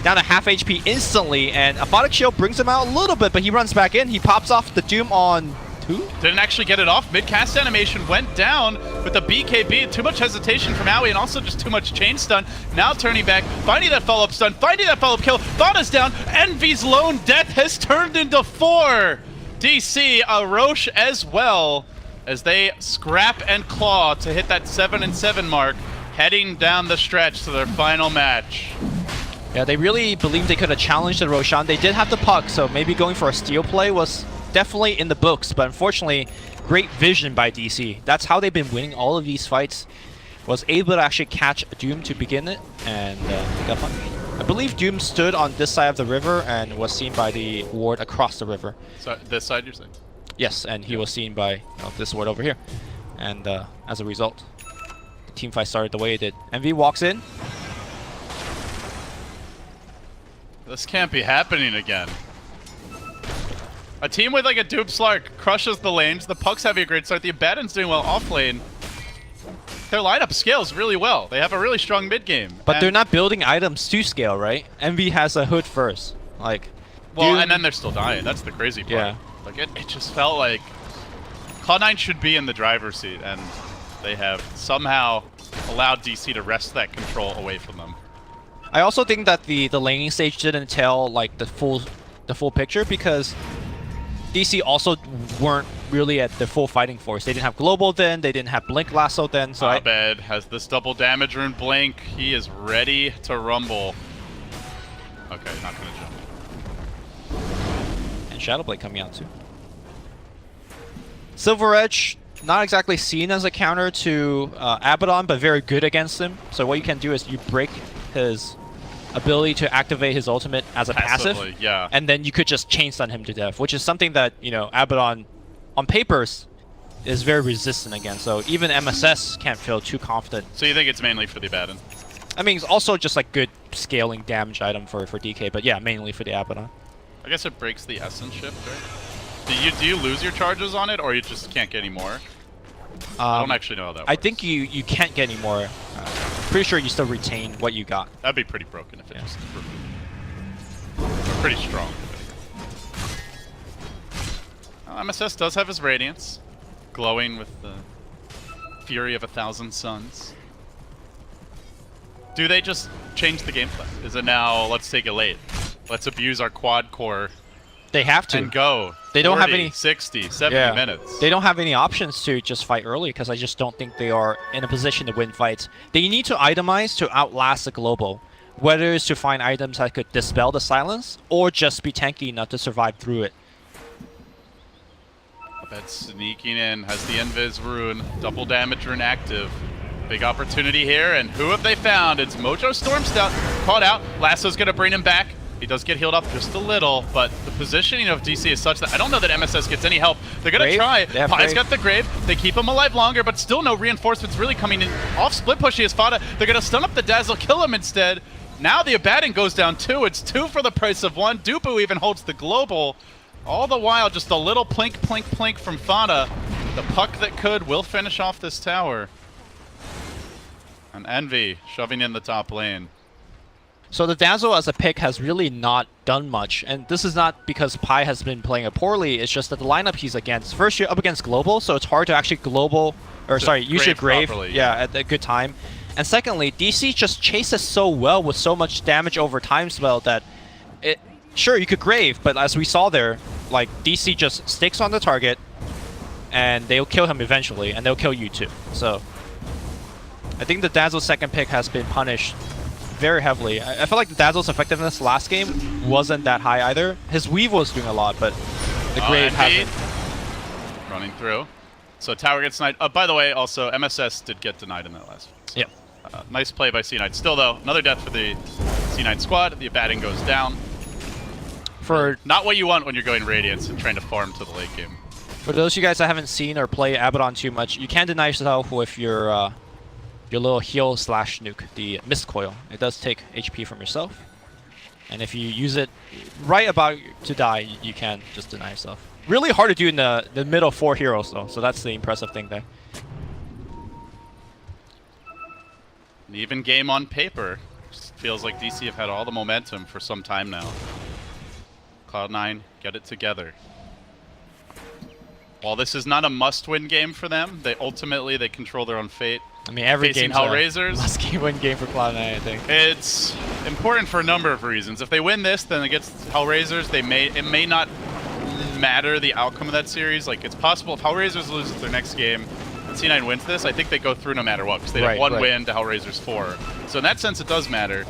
down to half HP instantly, and Aphotic Shield brings him out a little bit, but he runs back in. He pops off the Doom on 2?
Didn't actually get it off. Mid-cast animation went down with the BKB. Too much hesitation from Aoi, and also just too much chain stun. Now turning back, finding that follow-up stun, finding that follow-up kill. Thana's down. Envy's lone death has turned into 4. DC, a Roche as well, as they scrap and claw to hit that 7-7 mark, heading down the stretch to their final match.
Yeah, they really believed they could have challenged the Roshan. They did have the puck, so maybe going for a steal play was definitely in the books, but unfortunately, great vision by DC. That's how they've been winning all of these fights. Was able to actually catch Doom to begin it, and got punished. I believe Doom stood on this side of the river and was seen by the ward across the river.
So this side, you're saying?
Yes, and he was seen by this ward over here. And as a result, the team fight started the way it did. MV walks in.
This can't be happening again. A team with like a Doom Slark crushes the lanes. The Puck's having a great start. The Abaddon's doing well off lane. Their lineup scales really well. They have a really strong mid game.
But they're not building items to scale, right? MV has a hood first. Like,
well,
Doom,
and then they're still dying. That's the crazy part.
Yeah.
Like it just felt like Cloud9 should be in the driver's seat, and they have somehow allowed DC to wrest that control away from them.
I also think that the laning stage didn't tell like the full picture, because DC also weren't really at the full fighting force. They didn't have Global then, they didn't have Blink Lasso then, so
Abed has this double damage rune Blink. He is ready to rumble. Okay, not gonna jump.
And Shadow Blade coming out too. Silver Edge, not exactly seen as a counter to Abaddon, but very good against him. So what you can do is you break his ability to activate his ultimate as a passive,
yeah.
And then you could just chain stun him to death, which is something that, Abaddon on papers is very resistant against. So even MSS can't feel too confident.
So you think it's mainly for the Abaddon?
I mean, it's also just like good scaling damage item for DK, but yeah, mainly for the Abaddon.
I guess it breaks the essence shift, right? Do you lose your charges on it, or you just can't get any more? I don't actually know how that works.
I think you can't get any more. Pretty sure you still retain what you got.
That'd be pretty broken if it just removed. Or pretty strong. MSS does have his Radiance, glowing with the fury of 1,000 suns. Do they just change the gameplay? Is it now, let's take it late? Let's abuse our quad core.
They have to.
And go.
They don't
40,
have any
60, 70 minutes.
They don't have any options to just fight early, because I just don't think they are in a position to win fights. They need to itemize to outlast the global, whether it's to find items that could dispel the silence or just be tanky enough to survive through it.
That's sneaking in, has the Invis rune, double damage rune active. Big opportunity here, and who have they found? It's Mojo Stormstout, caught out. Lasso's gonna bring him back. He does get healed up just a little, but the positioning of DC is such that I don't know that MSS gets any help. They're going to try. Pai's got the Grave. They keep him alive longer, but still no reinforcements really coming in. Off split push, he has Fada. They're going to stun up the Dazzle, kill him instead. Now the Abaddon goes down 2. It's 2 for the price of 1. Dupu even holds the global. All the while, just a little plink, plink, plink from Fada. The puck that could will finish off this tower. And Envy shoving in the top lane.
So the Dazzle as a pick has really not done much, and this is not because Pi has been playing it poorly, it's just that the lineup he's against, first you're up against Global, so it's hard to actually use your Grave
properly,
at a good time. And secondly, DC just chases so well with so much damage over time spell that sure, you could Grave, but as we saw there, like DC just sticks on the target, and they'll kill him eventually, and they'll kill you too. So I think the Dazzle's second pick has been punished very heavily. I feel like the Dazzle's effectiveness last game wasn't that high either. His Weave was doing a lot, but the Grave hasn't.
Running through. So tower gets denied. By the way, also MSS did get denied in that last one. So,
yep.
Nice play by C9. Still though, another death for the C9 squad. The Abaddon goes down.
For
not what you want when you're going Radiance and trying to farm to the late game.
For those of you guys that haven't seen or play Abaddon too much, you can deny yourself with your little heal / nuke, the Mist Coil. It does take HP from yourself, and if you use it right about to die, you can just deny yourself. Really hard to do in the middle 4 heroes though, so that's the impressive thing there.
An even game on paper. Just feels like DC have had all the momentum for some time now. Cloud9 get it together. While this is not a must-win game for them, they control their own fate.
I mean, every
facing
game's
Hellraisers.
must-win game for Cloud9, I think.
It's important for a number of reasons. If they win this, then against Hellraisers, it may not matter the outcome of that series. Like, it's possible if Hellraisers loses their next game, and C9 wins this, I think they go through no matter what, because they have one win to Hellraisers 4. So in that sense, it does matter.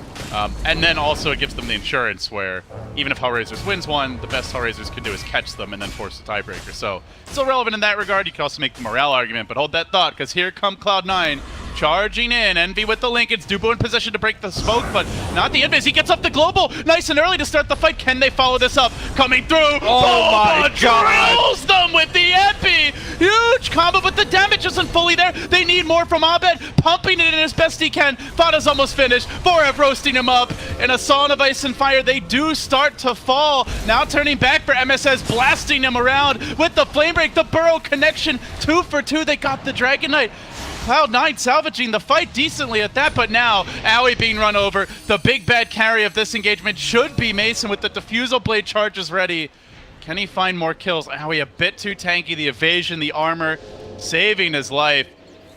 And then also it gives them the insurance where even if Hellraisers wins one, the best Hellraisers can do is catch them and then force a tiebreaker. So still relevant in that regard. You can also make the morale argument, but hold that thought, because here come Cloud9 charging in. Envy with the link. It's Dubo in position to break the smoke, but not the invis. He gets up the global nice and early to start the fight. Can they follow this up? Coming through.
Oh my God.
Drills them with the epi. Huge combo, but the damage isn't fully there. They need more from Abed, pumping it in as best he can. Fada's almost finished. Forev roasting him up. In a sauna of ice and fire, they do start to fall. Now turning back for MSS, blasting him around with the flame break. The burrow connection, 2 for 2. They got the Dragon Knight. Cloud9 salvaging the fight decently at that, but now Owie being run over. The big bad carry of this engagement should be Mason with the Diffusal Blade charges ready. Can he find more kills? Owie a bit too tanky. The evasion, the armor, saving his life.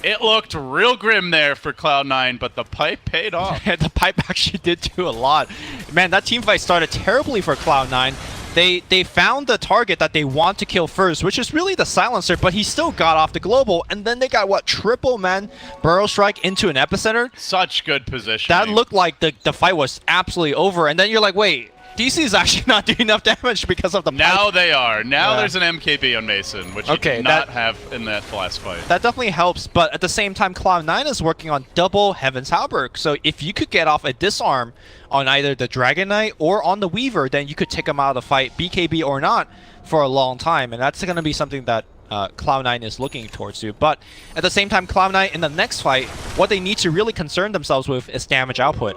It looked real grim there for Cloud9, but the pipe paid off.
The pipe actually did do a lot. Man, that team fight started terribly for Cloud9. They found the target that they want to kill first, which is really the silencer, but he still got off the global, and then they got, what, triple man burrow strike into an epicenter?
Such good position.
That looked like the fight was absolutely over, and then you're like, wait, DC is actually not doing enough damage because of the pipe.
Now they are. Now there's an MKB on Mason, which you did not have in that last fight.
That definitely helps, but at the same time, Cloud9 is working on double Heaven's Halberd. So if you could get off a disarm on either the Dragon Knight or on the Weaver, then you could take him out of the fight, BKB or not, for a long time. And that's going to be something that Cloud9 is looking towards to. But at the same time, Cloud9 in the next fight, what they need to really concern themselves with is damage output.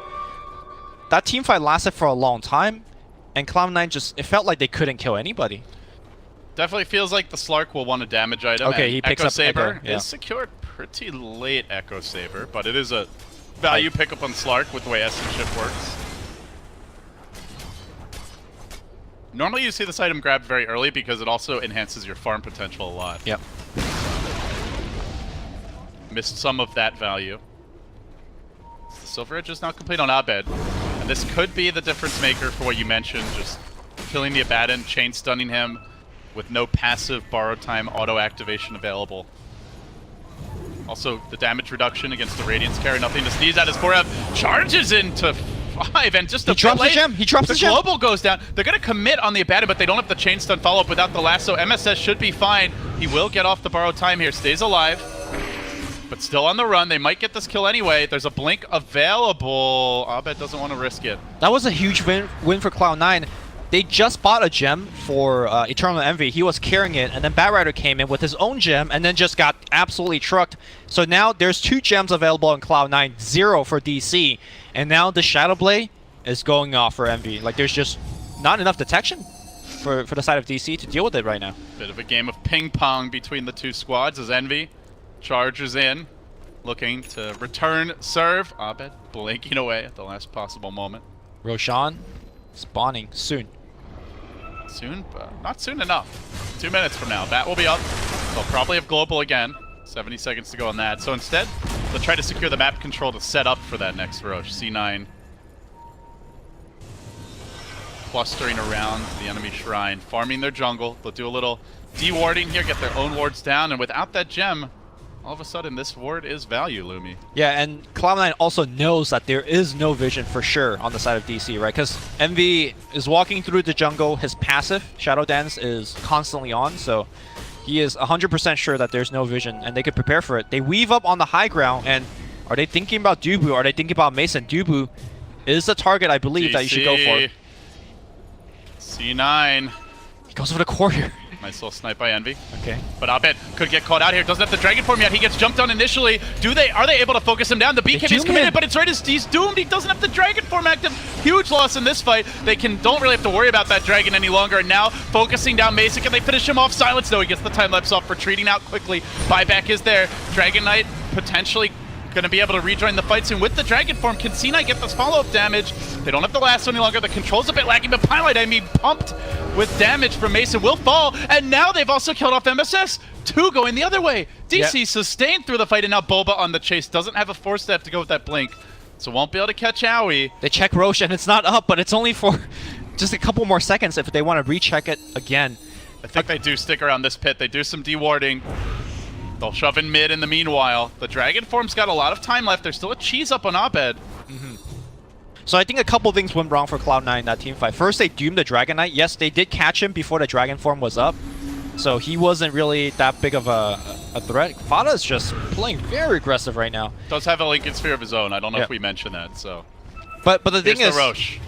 That team fight lasted for a long time, and Cloud9 just, it felt like they couldn't kill anybody.
Definitely feels like the Slark will want a damage item.
Okay, he picks
Echo
up
Saber
Echo,
is secured pretty late, Echo Saber, but it is a value pickup on Slark with the way Essence Shift works. Normally you see this item grabbed very early because it also enhances your farm potential a lot.
Yep.
Missed some of that value. The Silver Edge is now complete on Abed. And this could be the difference maker for what you mentioned, just killing the Abaddon, chain stunning him with no passive borrow time auto activation available. Also, the damage reduction against the Radiance carry, nothing to sneeze at as Forev charges into 5 and just
he drops the gem. He drops the gem.
Global goes down. They're going to commit on the Abaddon, but they don't have the chain stun follow-up without the lasso. MSS should be fine. He will get off the borrowed time here, stays alive. But still on the run. They might get this kill anyway. There's a blink available. Abed doesn't want to risk it.
That was a huge win for Cloud9. They just bought a gem for Eternal Envy. He was carrying it, and then Batrider came in with his own gem, and then just got absolutely trucked. So now there's 2 gems available on Cloud9, 0 for DC. And now the Shadow Blade is going off for Envy. Like, there's just not enough detection for the side of DC to deal with it right now.
Bit of a game of ping pong between the two squads as Envy charges in. looking to return serve. Abed blinking away at the last possible moment.
Roshan spawning soon.
Soon, but not soon enough. 2 minutes from now, Bat will be up. They'll probably have global again. 70 seconds to go on that. So instead, they'll try to secure the map control to set up for that next Roche. C9 clustering around the enemy shrine, farming their jungle. They'll do a little de-warding here, get their own wards down, and without that gem, all of a sudden this ward is value, Lumi.
Yeah, and Cloud9 also knows that there is no vision for sure on the side of DC, right? Because Envy is walking through the jungle. His passive, Shadow Dance, is constantly on, so he is 100% sure that there's no vision, and they could prepare for it. They weave up on the high ground, and are they thinking about Dubu? Are they thinking about Mason? Dubu is the target, I believe,
DC.
that you should go for.
C9.
He goes for the courier.
Nice little snipe by Envy.
Okay.
But Abed could get caught out here. Doesn't have the Dragon form yet. He gets jumped on initially. Are they able to focus him down? The BKB is committed, but it's right as he's doomed. He doesn't have the Dragon form active. Huge loss in this fight. They don't really have to worry about that Dragon any longer. And now focusing down Mason. Can they finish him off? Silence. No, he gets the time lapse off, retreating out quickly. Buyback is there. Dragon Knight potentially going to be able to rejoin the fight soon with the Dragon form. Can C9 get this follow-up damage? They don't have the last one any longer. The control's a bit lacking, but Pilot, I mean, pumped with damage from Mason will fall. And now they've also killed off MSS. 2 going the other way. DC sustained through the fight, and now Boba on the chase. Doesn't have a 4-step to go with that blink, so won't be able to catch Owie.
They check Roche, and it's not up, but it's only for just a couple more seconds if they want to recheck it again.
I think they do stick around this pit. They do some de-warding. They'll shove in mid in the meanwhile. The Dragon form's got a lot of time left. There's still a cheese up on Abed.
So I think a couple things went wrong for Cloud9 in that team fight. First, they doomed the Dragon Knight. Yes, they did catch him before the Dragon form was up, so he wasn't really that big of a threat. Fada is just playing very aggressive right now.
Does have a Lincoln Sphere of his own. I don't know if we mentioned that, so...
But the thing is,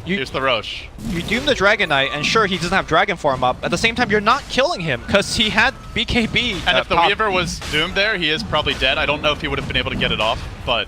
Here's the Roche.
You doom the Dragon Knight, and sure, he doesn't have Dragon form up. At the same time, you're not killing him, because he had BKB.
And if the Weaver was doomed there, he is probably dead. I don't know if he would have been able to get it off, but...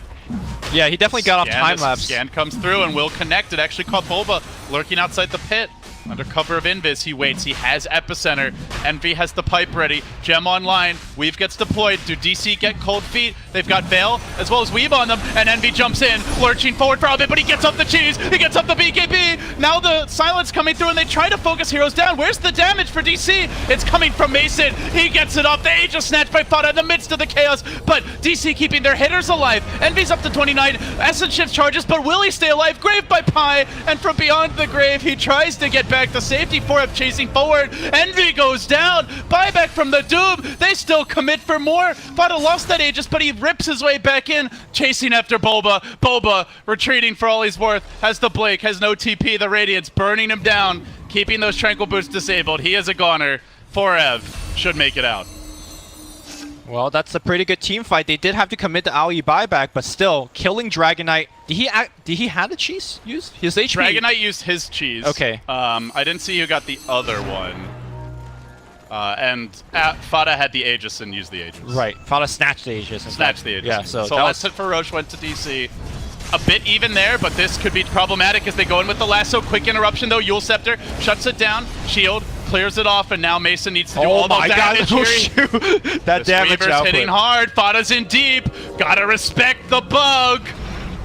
Yeah, he definitely got off time-lapse.
Scan comes through and will connect. It actually caught Boba lurking outside the pit. Under cover of Invis, he waits. He has Epicenter. Envy has the pipe ready. Gem online. Weave gets deployed. Do DC get cold feet? They've got Veil as well as Weave on them. And Envy jumps in, lurching forward for a bit, but he gets up the cheese. He gets up the BKB. Now the silence coming through, and they try to focus heroes down. Where's the damage for DC? It's coming from Mason. He gets it up. The Aegis snatched by Fada in the midst of the chaos, but DC keeping their hitters alive. Envy's up to 29. Essence shifts charges, but will he stay alive? Grave by Pi, and from beyond the grave, he tries to get back to safety. 4F chasing forward. Envy goes down. Buyback from the Doom. They still commit for more. Fada lost that Aegis, but he rips his way back in, chasing after Boba. Boba retreating for all he's worth. Has the Blake, has no TP. The Radiance burning him down, keeping those Tranquil Boots disabled. He is a goner. 4F should make it out.
Well, that's a pretty good team fight. They did have to commit the AoE buyback, but still, killing Dragon Knight. Did he have the cheese used? His HP?
Dragon Knight used his cheese.
Okay.
I didn't see who got the other one. Fada had the Aegis and used the Aegis.
Right. Fada snatched the Aegis.
Snatched the Aegis.
Yeah, so
that's it for Roche, went to DC. A bit even there, but this could be problematic as they go in with the lasso. Quick interruption though. Yule Scepter shuts it down. Shield clears it off, and now Mason needs to do all the damage.
Oh shoot. That damage
Weaver's
output.
hitting hard. Fada's in deep. Gotta respect the bug.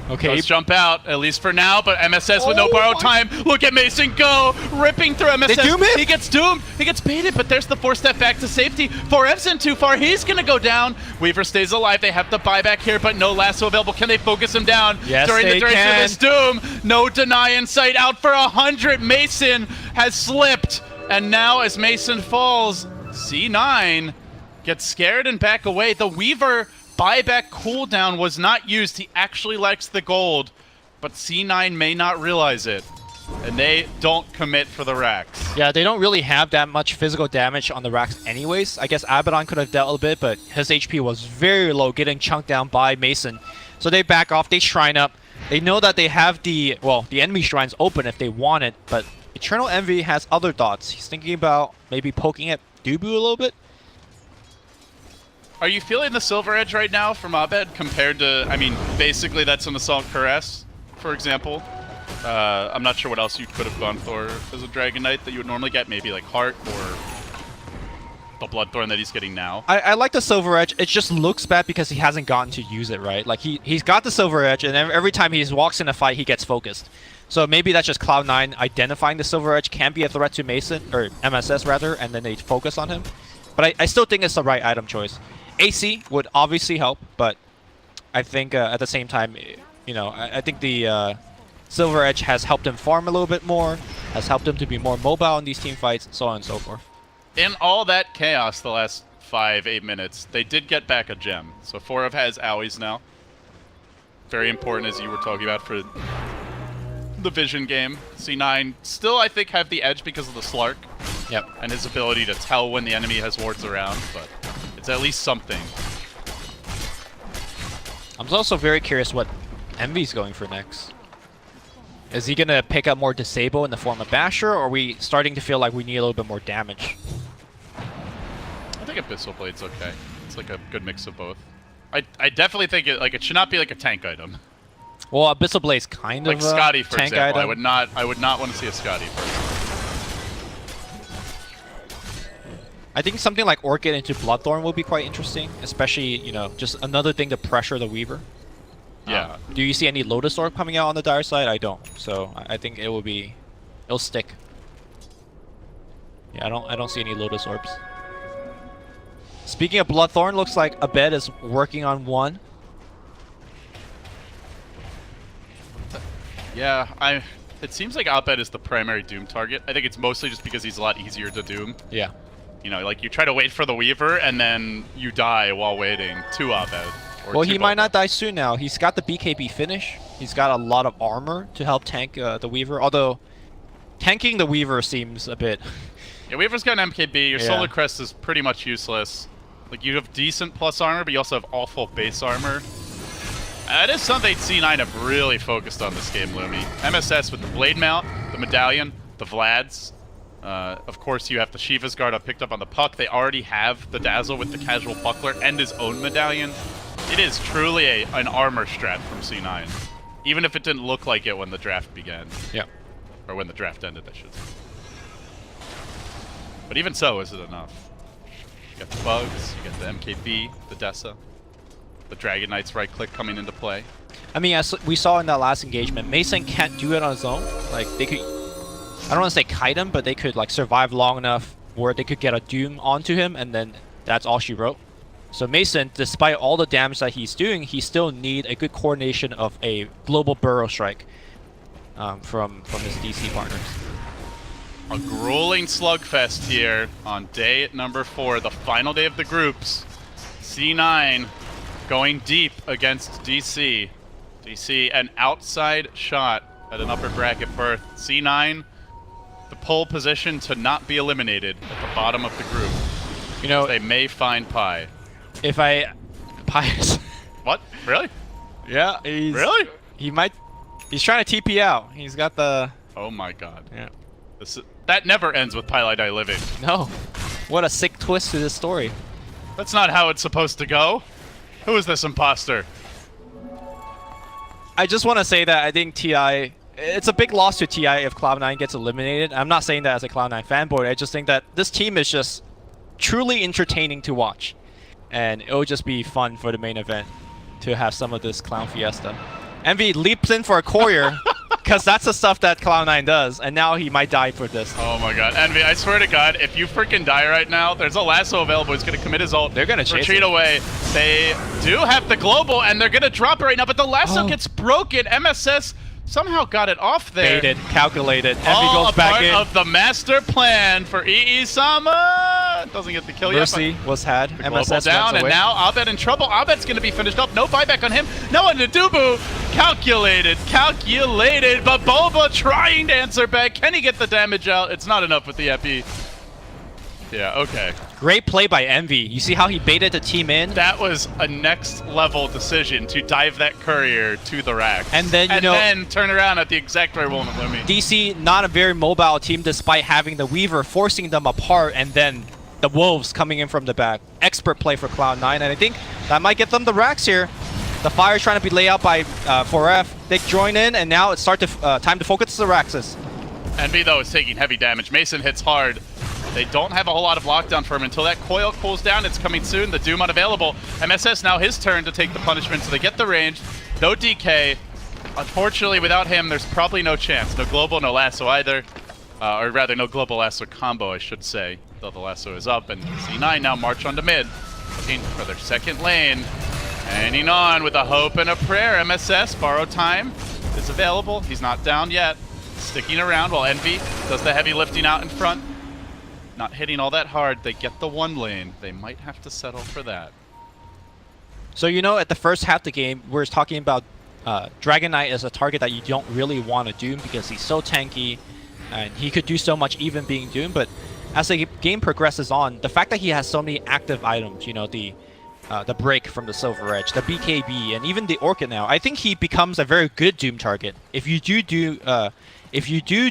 Okay.
Let's jump out, at least for now, but MSS with no borrowed time. Look at Mason go, ripping through MSS.
They doom him.
He gets doomed. He gets baited, but there's the 4-step back to safety. 4F's in too far. He's going to go down. Weaver stays alive. They have the buyback here, but no lasso available. Can they focus him down?
Yes,
during the duration
can.
of this doom? No deny in sight. Out for 100. Mason has slipped. And now as Mason falls, C9 gets scared and back away. The Weaver buyback cooldown was not used. He actually likes the gold, but C9 may not realize it, and they don't commit for the racks.
Yeah, they don't really have that much physical damage on the racks anyways. I guess Abaddon could have dealt a bit, but his HP was very low, getting chunked down by Mason. So they back off, they shrine up. They know that they have the enemy shrines open if they want it, but Eternal Envy has other thoughts. He's thinking about maybe poking at Dubu a little bit.
Are you feeling the Silver Edge right now from Abed compared to, I mean, basically that's an Assault Caress, for example. I'm not sure what else you could have gone for as a Dragon Knight that you would normally get, maybe like Heart or the Bloodthorn that he's getting now.
I like the Silver Edge. It just looks bad because he hasn't gotten to use it, right? Like, he's got the Silver Edge, and every time he walks in a fight, he gets focused. So maybe that's just Cloud9 identifying the Silver Edge can be a threat to Mason, or MSS rather, and then they focus on him. But I still think it's the right item choice. AC would obviously help, but I think at the same time, you know, I think the Silver Edge has helped him farm a little bit more, has helped him to be more mobile in these team fights, so on and so forth.
In all that chaos the last 5-8 minutes, they did get back a gem. So Forev has owies now. Very important, as you were talking about, for the vision game. C9 still, I think, have the edge because of the Slark.
Yep.
And his ability to tell when the enemy has wards around, but it's at least something.
I'm also very curious what Envy's going for next. Is he going to pick up more Disable in the form of Basher, or are we starting to feel like we need a little bit more damage?
I think Abyssal Blade's okay. It's like a good mix of both. I definitely think it should not be like a tank item.
Well, Abyssal Blade's kind
like
of
Scotty, for
tank
example.
item.
I would not want to see a Scotty personally.
I think something like Orchid into Bloodthorn will be quite interesting, especially, you know, just another thing to pressure the Weaver.
Yeah.
Do you see any Lotus Orb coming out on the dire side? I don't. So I think it'll stick. Yeah, I don't see any Lotus Orbs. Speaking of Bloodthorn, looks like Abed is working on one.
Yeah, it seems like Abed is the primary Doom target. I think it's mostly just because he's a lot easier to Doom.
Yeah.
You know, like you try to wait for the Weaver and then you die while waiting to Abed.
Well, he might not die soon now. He's got the BKB finish. He's got a lot of armor to help tank the Weaver. Although, tanking the Weaver seems a bit...
Yeah, Weaver's got an MKB. Your
Yeah.
Solar Crest is pretty much useless. Like, you have decent plus armor, but you also have awful base armor. That is something C9 have really focused on this game, Lumi. MSS with the Blade Mount, the Medallion, the Vlads. Of course, you have the Shiva's Guard up picked up on the Puck. They already have the Dazzle with the Casual Buckler and his own Medallion. It is truly an armor strat from C9. Even if it didn't look like it when the draft began.
Yeah.
Or when the draft ended, I should say. But even so, is it enough? You got the bugs, you got the MKB, the Dessa, the Dragon Knight's right click coming into play.
I mean, as we saw in that last engagement, Mason can't do it on his own. Like, they could... I don't want to say kite him, but they could, like, survive long enough where they could get a Doom onto him, and then that's all she wrote. So Mason, despite all the damage that he's doing, he still need a good coordination of a global burrow strike from his DC partners.
A grueling slugfest here on day number 4, the final day of the groups. C9 going deep against DC. DC, an outside shot at an upper bracket berth. C9, the pole position to not be eliminated at the bottom of the group.
You know,
they may find Pi.
If I... Pi's...
What? Really?
Yeah, he's...
Really?
He might... He's trying to TP out. He's got the...
Oh my god.
Yeah.
That never ends with Pi Die living.
No. What a sick twist to this story.
That's not how it's supposed to go. Who is this imposter?
I just want to say that I think TI... It's a big loss to TI if Cloud9 gets eliminated. I'm not saying that as a Cloud9 fanboy. I just think that this team is just truly entertaining to watch. And it'll just be fun for the main event to have some of this Clown Fiesta. Envy leaps in for a courier, because that's the stuff that Cloud9 does, and now he might die for this.
Oh my god. Envy, I swear to god, if you freaking die right now, there's a lasso available. He's going to commit his ult.
They're going to chase
retreat
him.
away. They do have the global, and they're going to drop it right now, but the lasso gets broken. MSS somehow got it off there.
Baited, calculated. Envy
All
goes
a
back
part
in.
of the master plan for EE-sama. Doesn't get the kill
Mercy
yet.
was had.
The
MSS
global down,
runs
and
away.
now Abed in trouble. Abed's going to be finished up. No buyback on him. No one to Dubu. Calculated, but Boba trying to answer back. Can he get the damage out? It's not enough with the epi. Yeah, okay.
Great play by Envy. You see how he baited the team in?
That was a next level decision to dive that courier to the rack.
And then, you know,
then turn around at the exact right moment, Lumi.
DC, not a very mobile team despite having the Weaver forcing them apart, and then the Wolves coming in from the back. Expert play for Cloud9, and I think that might get them the racks here. The fire is trying to be laid out by 4F. They join in, and now it's time to focus the Raxus.
Envy, though, is taking heavy damage. Mason hits hard. They don't have a whole lot of lockdown for him until that coil cools down. It's coming soon. The Doom unavailable. MSS now his turn to take the punishment, so they get the range. No DK. Unfortunately, without him, there's probably no chance. No global, no lasso either. Or rather, no global lasso combo, I should say. Though the lasso is up, and C9 now march onto mid. Looking for their second lane. Hanging on with a hope and a prayer. MSS, borrow time is available. He's not down yet. Sticking around while Envy does the heavy lifting out in front. Not hitting all that hard. They get the one lane. They might have to settle for that.
So, you know, at the first half of the game, we're talking about Dragon Knight as a target that you don't really want to Doom because he's so tanky and he could do so much even being Doom. But as the game progresses on, the fact that he has so many active items, you know, the break from the Silver Edge, the BKB, and even the Orchid now, I think he becomes a very good Doom target. If you do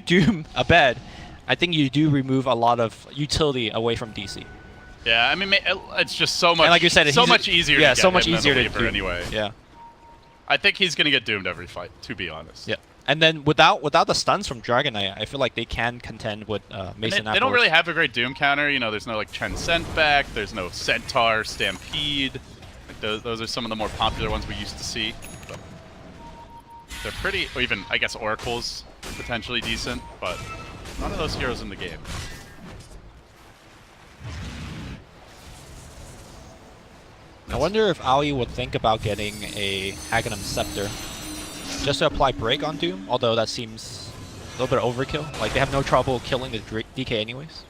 Doom a bed, I think you do remove a lot of utility away from DC.
Yeah, I mean, it's just so much.
And like you said,
so much easier.
Yeah,
to get
so much
him
easier
than
to
a Weaver anyway.
Yeah.
I think he's gonna get doomed every fight, to be honest.
Yeah. And then without the stuns from Dragon Knight, I feel like they can contend with Mason.
They don't really have a great Doom counter. You know, there's no like Transcend back. There's no Centaur, Stampede. Like those are some of the more popular ones we used to see. But they're pretty. Or even I guess Oracle's potentially decent, but none of those heroes in the game.
I wonder if Ali would think about getting a Aghanim Scepter just to apply break on Doom, although that seems a little bit of overkill. Like, they have no trouble killing the DK anyways.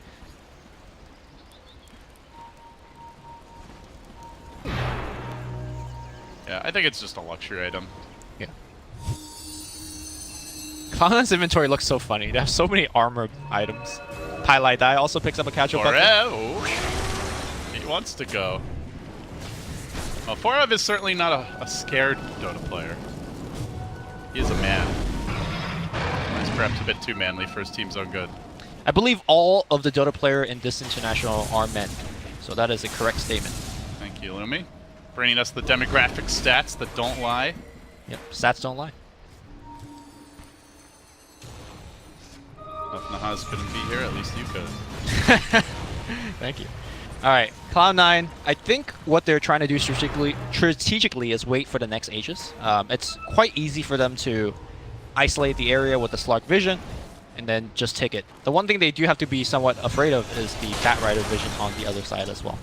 Yeah, I think it's just a luxury item.
Yeah. Cloud9's inventory looks so funny. They have so many armor items. Highlight Die also picks up a casual bucket.
He wants to go. Well, Forev is certainly not a scared Dota player. He is a man. He's perhaps a bit too manly for his team's own good.
I believe all of the Dota player in this international are men. So that is a correct statement.
Thank you, Lumi. Bringing us the demographic stats that don't lie.
Yep, stats don't lie.
If Nahaz couldn't be here, at least you could.
Thank you. All right, Cloud9, I think what they're trying to do strategically is wait for the next Aegis. It's quite easy for them to isolate the area with the Slark vision and then just take it. The one thing they do have to be somewhat afraid of is the Bat Rider vision on the other side as well.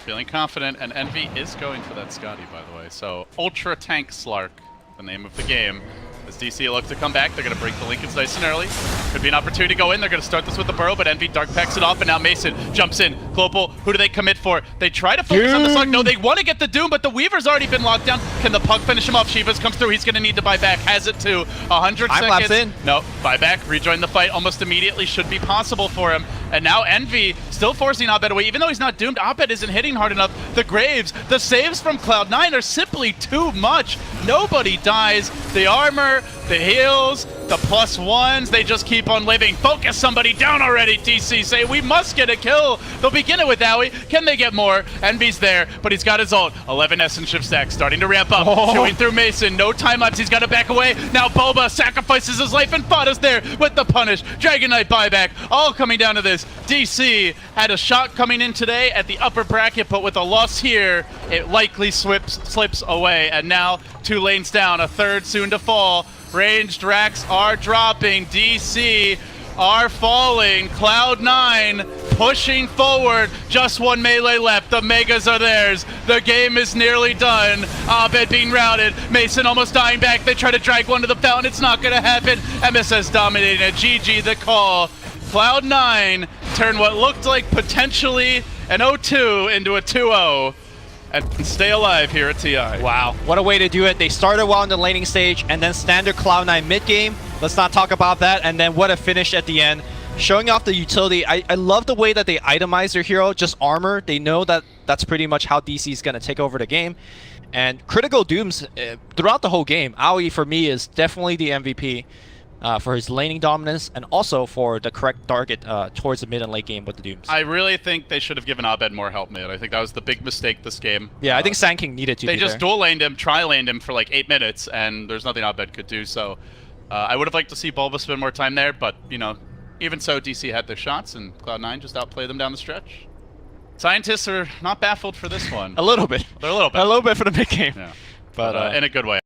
Feeling confident, and Envy is going for that Scotty, by the way. So, Ultra Tank Slark, the name of the game. As DC look to come back, they're going to break the Lincolns nice and early. Could be an opportunity to go in. They're going to start this with the Burrow, but Envy Dark packs it off, and now Mason jumps in. Global, who do they commit for? They try to focus on the Slug. No, they want to get the Doom, but the Weaver's already been locked down. Can the Puck finish him off? Shivas comes through. He's going to need to buy back. Has it to 100
Time
seconds.
lapse in.
No, buy back. Rejoin the fight almost immediately. Should be possible for him. And now Envy still forcing Abed away. Even though he's not doomed, Abed isn't hitting hard enough. The Graves, the saves from Cloud9 are simply too much. Nobody dies. The armor, the heals, the +1s, they just keep on living. Focus somebody down already, DC. Say, we must get a kill. They'll begin it with Owie. Can they get more? Envy's there, but he's got his ult. 11 Essence Shift stack starting to ramp up. Chewing through Mason. No time lapse. He's got to back away. Now Boba sacrifices his life, and Fada's there with the punish. Dragon Knight buyback. All coming down to this. DC had a shot coming in today at the upper bracket, but with a loss here, it likely slips away. And now 2 lanes down, a third soon to fall. Ranged racks are dropping. DC are falling. Cloud9 pushing forward. Just 1 melee left. The Megas are theirs. The game is nearly done. Abed being routed. Mason almost dying back. They try to drag one to the fountain. It's not going to happen. MSS dominating it. GG the call. Cloud9 turn what looked like potentially an 0-2 into a 2-0. And stay alive here at TI.
Wow, what a way to do it. They started well in the laning stage, and then standard Cloud9 mid-game. Let's not talk about that. And then what a finish at the end. Showing off the utility. I love the way that they itemize their hero, just armor. They know that that's pretty much how DC is going to take over the game. And critical dooms throughout the whole game. Aoi, for me, is definitely the MVP. For his laning dominance, and also for the correct target towards the mid and late game with the Dooms.
I really think they should have given Abed more help mid. I think that was the big mistake this game.
Yeah, I think Sand King needed to
They
be
just
there.
dual laned him, tri-laned him for like 8 minutes, and there's nothing Abed could do. So I would have liked to see Bulba spend more time there, but, you know, Even so, DC had their shots, and Cloud9 just outplayed them down the stretch. Scientists are not baffled for this one.
A little bit.
They're a little bit.
A little bit for the mid game.
Yeah.
But
in a good way.